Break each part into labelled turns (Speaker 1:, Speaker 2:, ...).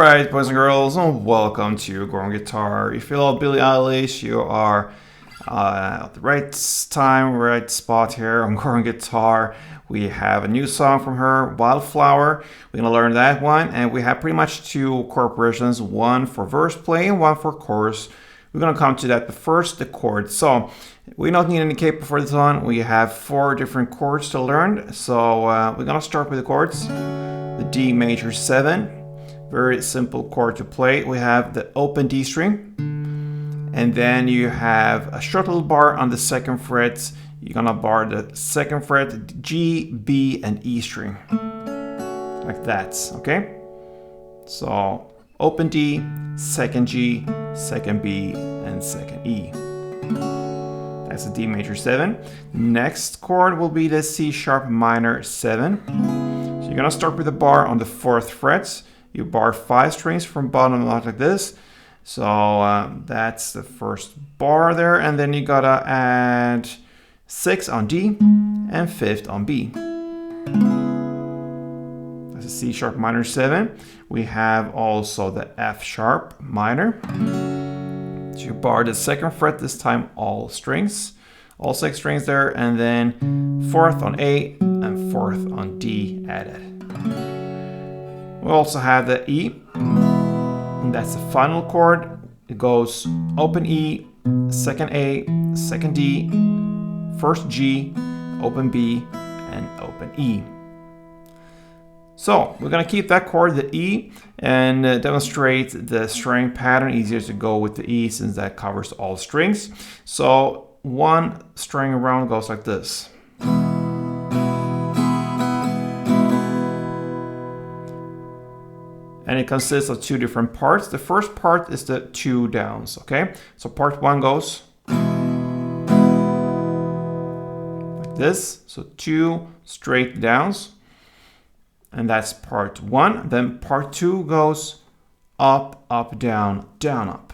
Speaker 1: Alright, boys and girls, and welcome to Growing Guitar. If you love Billie Eilish, you are at the right time, right spot here on Growing Guitar. We have a new song from her, Wildflower. We're going to learn that one, and we have pretty much two chord progressions, one for verse play and one for chorus. We're going to come to that, but first the chords. So we don't need any capo for this one. We have 4 different chords to learn. So we're going to start with the chords. The D major 7. Very simple chord to play. We have the open D string, and then you have a short little bar on the 2nd fret. You're gonna bar the 2nd fret, G, B, and E string, like that, okay? So open D, 2nd G, 2nd B, and 2nd E. That's the D major 7. Next chord will be the C sharp minor 7. So you're gonna start with a bar on the 4th fret. You bar 5 strings from bottom like this. So that's the first bar there. And then you gotta add 6 on D and 5th on B. That's a C sharp minor 7. We have also the F sharp minor. So you bar the 2nd fret, this time all strings. All 6 strings there. And then 4th on A and 4th on D added. We also have the E, and that's the final chord. It goes open E, 2nd A, 2nd D, 1st G, open B, and open E. So we're gonna keep that chord, the E, and demonstrate the string pattern. Easier to go with the E since that covers all strings. So one string around goes like this. And it consists of 2 different parts. The first part is the 2 downs, okay? So part 1 goes like this. So 2 straight downs. And that's part 1. Then part 2 goes up, up, down, down, up.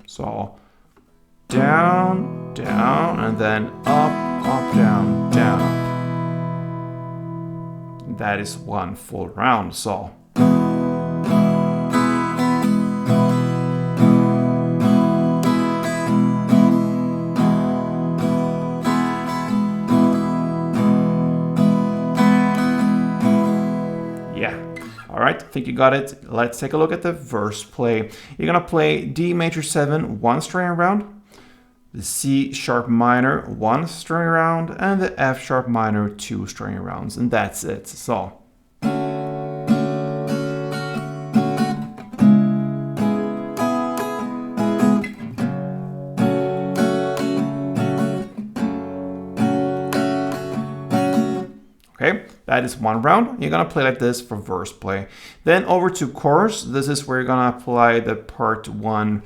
Speaker 1: So down, down, and then up, up, down, down, up. That is one full round. So yeah. All right, I think you got it. Let's take a look at the verse play. You're gonna play D major 7, 1 string around, the C sharp minor 1 string around, and the F sharp minor 2 string arounds, and that's it. So okay, that is 1 round. You're gonna play like this for verse play. Then over to chorus. This is where you're gonna apply the part 1.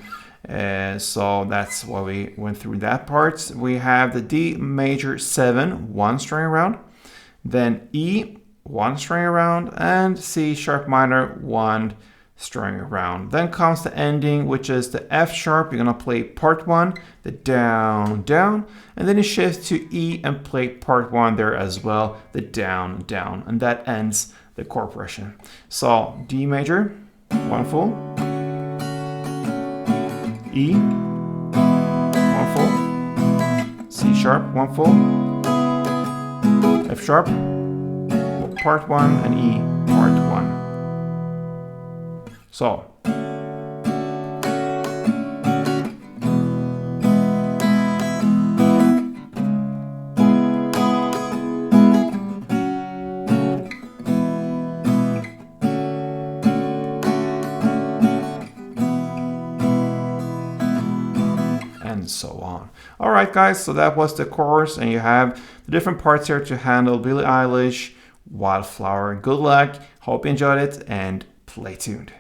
Speaker 1: So that's why we went through that part. We have the D major 7, 1 string around, then E 1 string around, and C sharp minor 1 string around. Then comes the ending, which is the F sharp. You're gonna play part 1, the down, down, and then you shift to E and play part 1 there as well, the down, down, and that ends the chord progression. So D major, 1 full. E, 1 full, C sharp, 1 full, F sharp, part 1, and E, part 1. So, and so on. All right, guys, so that was the chorus, and you have the different parts here to handle Billie Eilish, Wildflower. Good luck. Hope you enjoyed it, and play tuned.